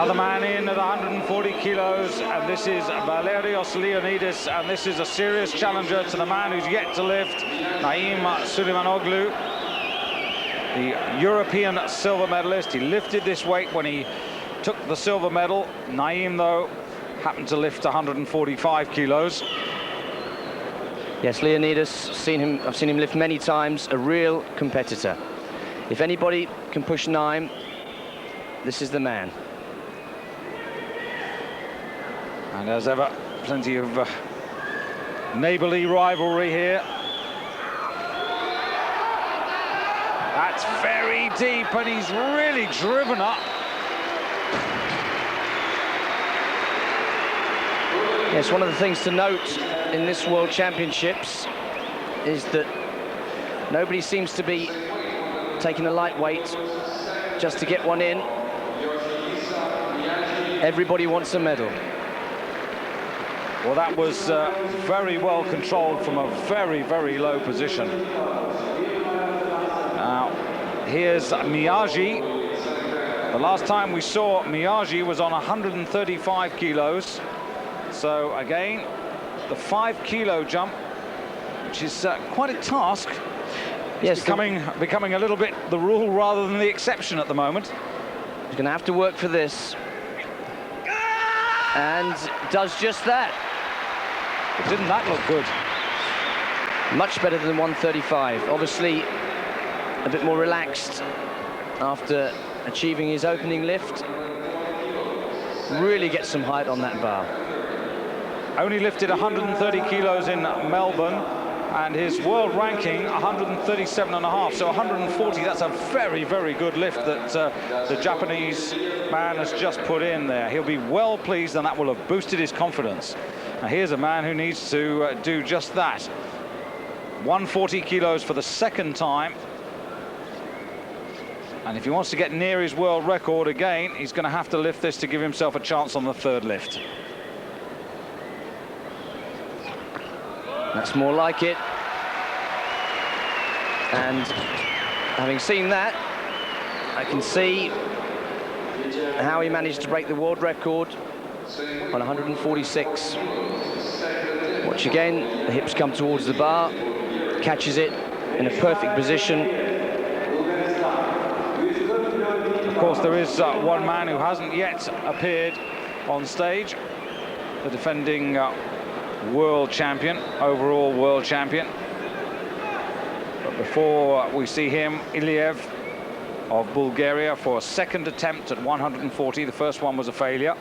Another man in at 140 kilos, and this is Valerius Leonidas, and this is a serious challenger to the man who's yet to lift, Naim Sulymanoglu, the European silver medalist. He lifted this weight when he took the silver medal. Naim, though, happened to lift 145 kilos. Yes, Leonidas, I've seen him lift many times, a real competitor. If anybody can push Naim, this is the man. And as ever, plenty of neighbourly rivalry here. That's very deep, and he's really driven up. Yes, one of the things to note in this World Championships is that nobody seems to be taking a lightweight just to get one in. Everybody wants a medal. Well, that was very well controlled from a very, very low position. Now, here's Miyagi. The last time we saw Miyagi was on 135 kilos. So, again, the 5 kilo jump, which is quite a task. Yes, becoming a little bit the rule rather than the exception at the moment. He's going to have to work for this. And does just that. But didn't that look good? Much better than 135. Obviously, a bit more relaxed after achieving his opening lift. Really gets some height on that bar. Only lifted 130 kilos in Melbourne, and his world ranking 137.5, so 140. That's a very, very good lift that the Japanese man has just put in there. He'll be well pleased, and that will have boosted his confidence. Now here's a man who needs to do just that. 140 kilos for the second time, and if he wants to get near his world record again, he's going to have to lift this to give himself a chance on the third lift. That's more like it. And having seen that, I can see how he managed to break the world record on 146. Watch again, the hips come towards the bar, catches it in a perfect position. Of course, there is one man who hasn't yet appeared on stage, the defending world champion, overall world champion. But before we see him, Iliev of Bulgaria for a second attempt at 140. The first one was a failure.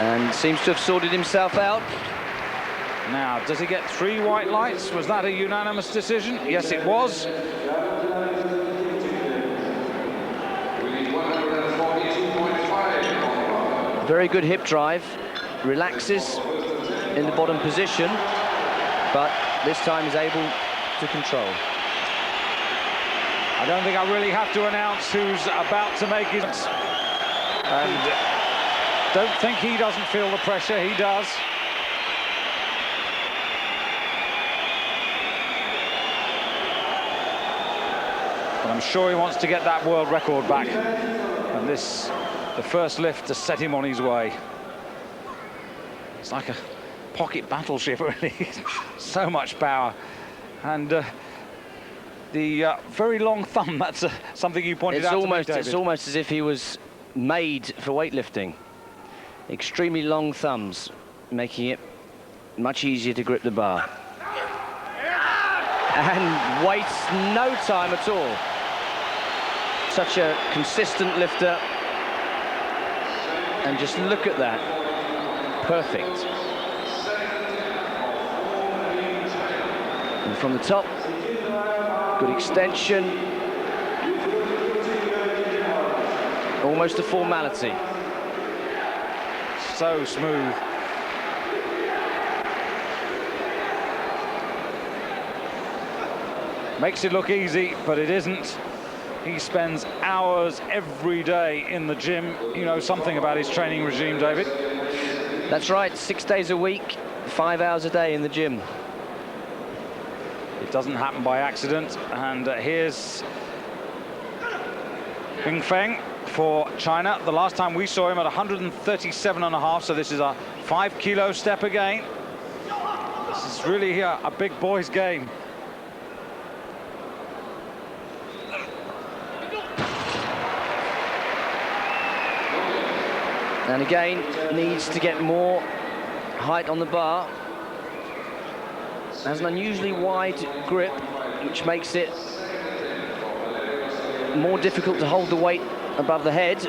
And seems to have sorted himself out. Now, does he get 3 white lights? Was that a unanimous decision? Yes, it was. Very good hip drive, relaxes in the bottom position, but this time is able to control. I don't think I really have to announce who's about to make his... And don't think he doesn't feel the pressure, he does. But I'm sure he wants to get that world record back. And this, the first lift to set him on his way. It's like a pocket battleship, really. So much power. And the very long thumb, that's something you pointed out to me, David. It's almost as if he was made for weightlifting. Extremely long thumbs, making it much easier to grip the bar. And wastes no time at all. Such a consistent lifter. And just look at that. Perfect. And from the top, good extension. Almost a formality. So smooth. Makes it look easy, but it isn't. He spends hours every day in the gym. You know something about his training regime, David? That's right, 6 days a week, 5 hours a day in the gym. It doesn't happen by accident. And here's Bing Feng for China. The last time we saw him at 137.5, so this is a 5-kilo step again. This is really a big boys game. And again, needs to get more height on the bar. Has an unusually wide grip, which makes it more difficult to hold the weight above the head.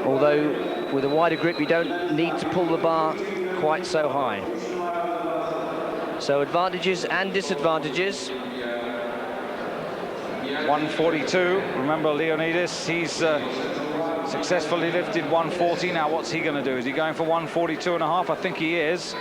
Although with a wider grip, you don't need to pull the bar quite so high. So advantages and disadvantages. 142. Remember Leonidas, he's successfully lifted 140. Now what's he going to do? Is he going for 142.5? I think he is.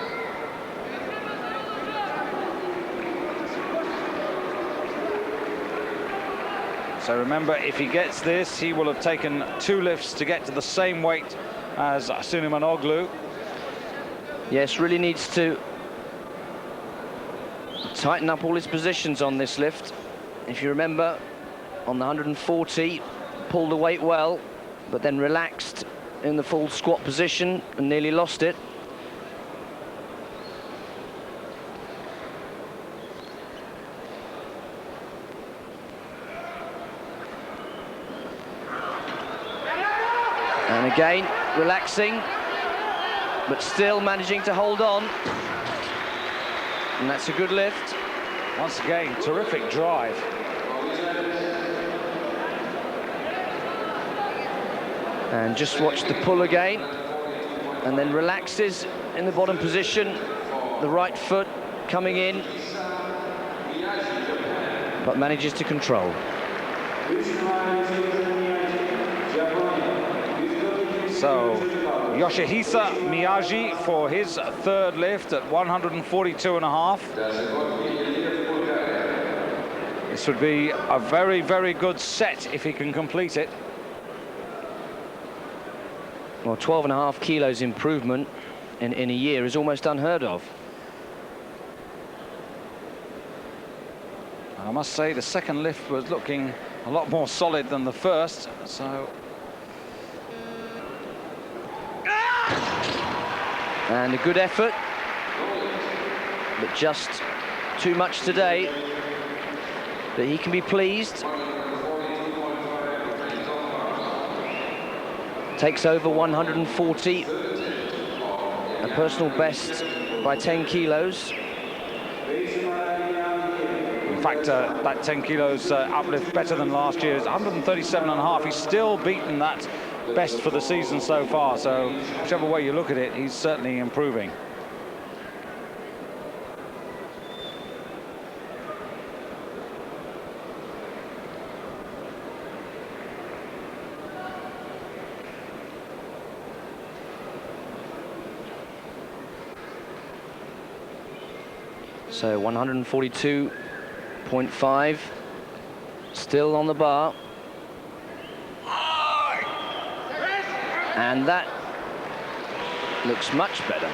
So remember, if he gets this, he will have taken 2 lifts to get to the same weight as Sulymanoglu. Yes, really needs to tighten up all his positions on this lift. If you remember, on the 140, pulled the weight well, but then relaxed in the full squat position and nearly lost it. And again, relaxing, but still managing to hold on. And that's a good lift. Once again, terrific drive. And just watch the pull again, and then relaxes in the bottom position, the right foot coming in, but manages to control. So Yoshihisa Miyagi for his 3rd lift at 142.5. This would be a very, very good set if he can complete it. Well, 12.5 kilos improvement in a year is almost unheard of. And I must say the second lift was looking a lot more solid than the first, so... And a good effort, but just too much today. But he can be pleased. Takes over 140, a personal best by 10 kilos. In fact, that 10 kilos uplift better than last year's 137.5. He's still beaten that best for the season so far, so whichever way you look at it, he's certainly improving. So 142.5, still on the bar. And that looks much better.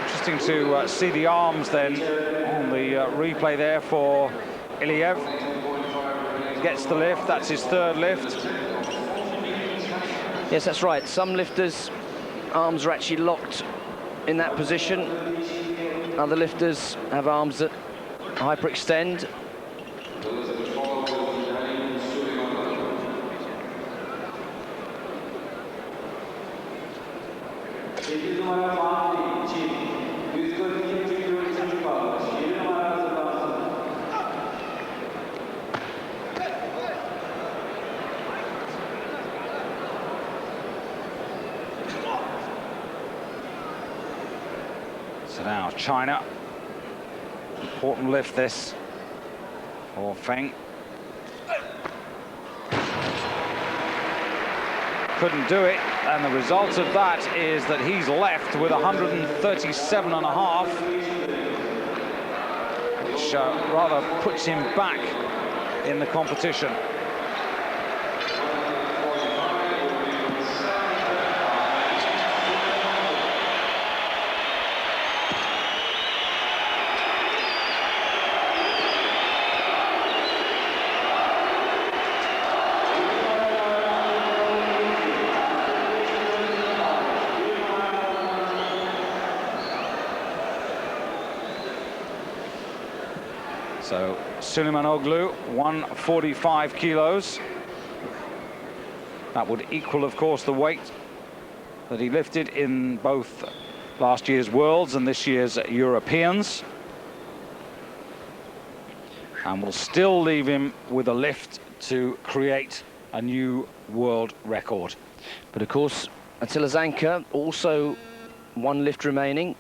Interesting to see the arms then on the replay there for Iliev. Gets the lift, that's his 3rd lift. Yes, that's right. Some lifters' arms are actually locked in that position. Other lifters have arms that hyperextend. So now China, important lift this for Feng. Couldn't do it, and the result of that is that he's left with 137.5, which rather puts him back in the competition. So Sulymanoglu, 145 kilos. That would equal, of course, the weight that he lifted in both last year's Worlds and this year's Europeans. And will still leave him with a lift to create a new world record. But of course, Attila Zanka, also one lift remaining.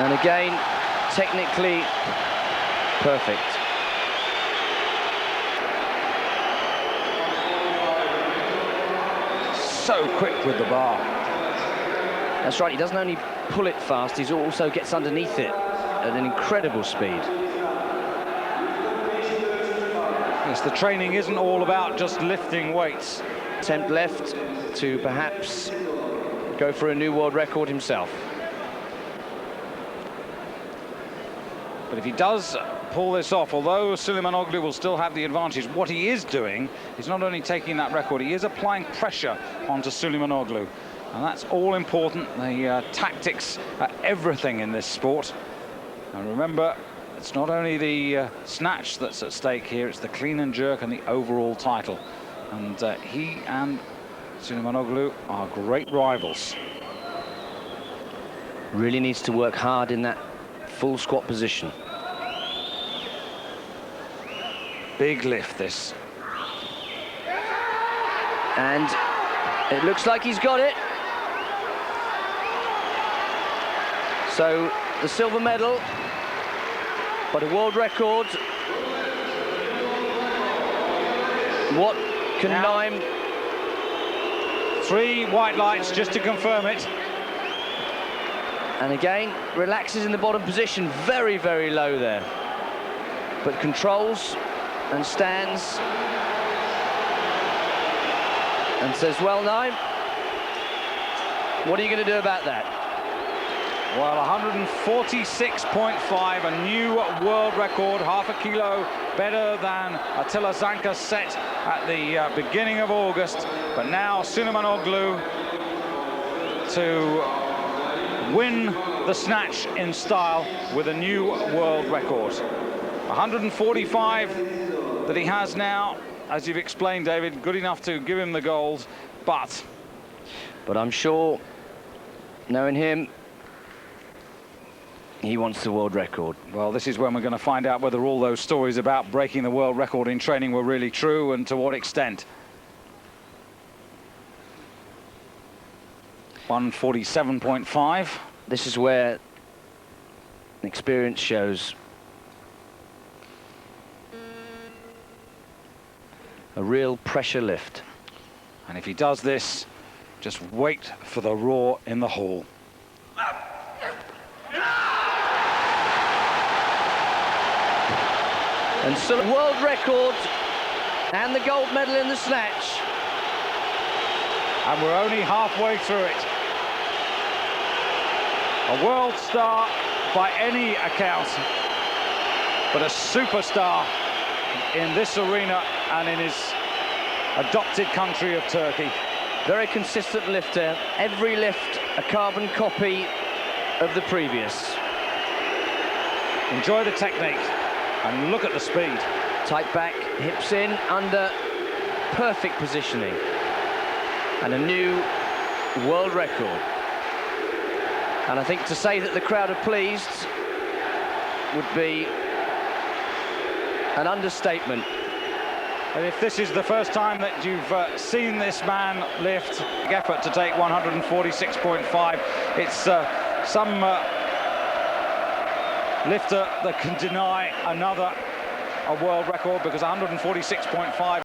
And again, technically perfect. So quick with the bar. That's right, he doesn't only pull it fast, he also gets underneath it at an incredible speed. Yes, the training isn't all about just lifting weights. Attempt left to perhaps go for a new world record himself. But if he does pull this off, although Sulymanoglu will still have the advantage, what he is doing is not only taking that record, he is applying pressure onto Sulymanoglu. And that's all important. The tactics are everything in this sport. And remember, it's not only the snatch that's at stake here, it's the clean and jerk and the overall title. And he and Sulymanoglu are great rivals. Really needs to work hard in that full squat position. Big lift, this. And it looks like he's got it. So the silver medal, but a world record. What can Naim? 3 white lights just to confirm it. And again, relaxes in the bottom position, very, very low there. But controls and stands and says, well, Naim, what are you going to do about that? Well, 146.5, a new world record, half a kilo better than Attila Zanka set at the beginning of August. But now Sulymanoglu to win the snatch in style with a new world record. 145 that he has now, as you've explained, David, good enough to give him the gold, but I'm sure, knowing him, he wants the world record. Well, this is when we're going to find out whether all those stories about breaking the world record in training were really true and to what extent. 147.5. This is where experience shows a real pressure lift. And if he does this, just wait for the roar in the hall. And so world record and the gold medal in the snatch. And we're only halfway through it. A world star by any account, but a superstar in this arena and in his adopted country of Turkey. Very consistent lifter. Every lift a carbon copy of the previous. Enjoy the technique and look at the speed. Tight back, hips in, under, perfect positioning. And a new world record. And I think to say that the crowd are pleased would be an understatement. And if this is the first time that you've seen this man lift, effort to take 146.5, it's some lifter that can deny another a world record, because 146.5